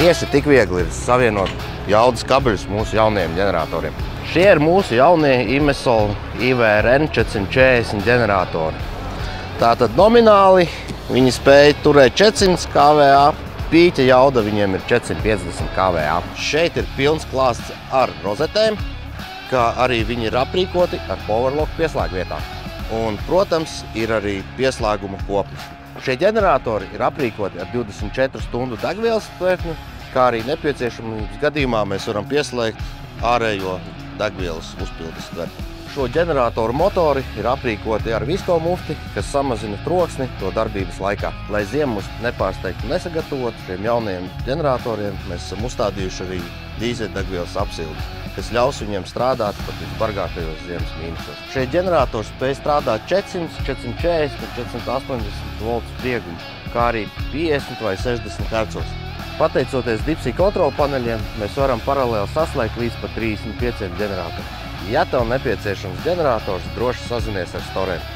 Tieši tik viegli ir savienot jaudas kabeļus mūsu jaunajiem ģeneratoriem. Šie ir mūsu jaunie Imesol IVRN 440 ģeneratori. Tātad nomināli viņi spēja turēt 400 kVA, pīķa jauda viņiem ir 450 kVA. Šeit ir pilns klāsts ar rozetēm, kā arī viņi ir aprīkoti ar powerlock pieslēgvietām. Un, protams, ir arī pieslēguma koplis. Šie ģeneratori ir aprīkoti ar 24 stundu degvielas tvertni, kā arī nepieciešamības gadījumā mēs varam pieslēgt ārējo degvielas uzpildes tvertni. Šo ģeneratoru motori ir aprīkoti ar visko mufti, kas samazina troksni to darbības laikā. Lai ziemmusti nepārsteigtu nesagatavot šiem jaunajiem ģeneratoriem, mēs esam uzstādījuši arī dīzeļdegvielas apsildi, kas ļaus viņiem strādāt pat visbargākajos ziemas mīnusos. Šie ģeneratori spēj strādāt 400, 440 un 480 voltu spriegumu, kā arī 50 vai 60 hercos. Pateicoties Dipsy kontrolu paneļiem, mēs varam paralēli saslēgt līdz pat 35 ģeneratoriem. Ja tev nepieciešams ģenerators, droši sazinies ar Storēm.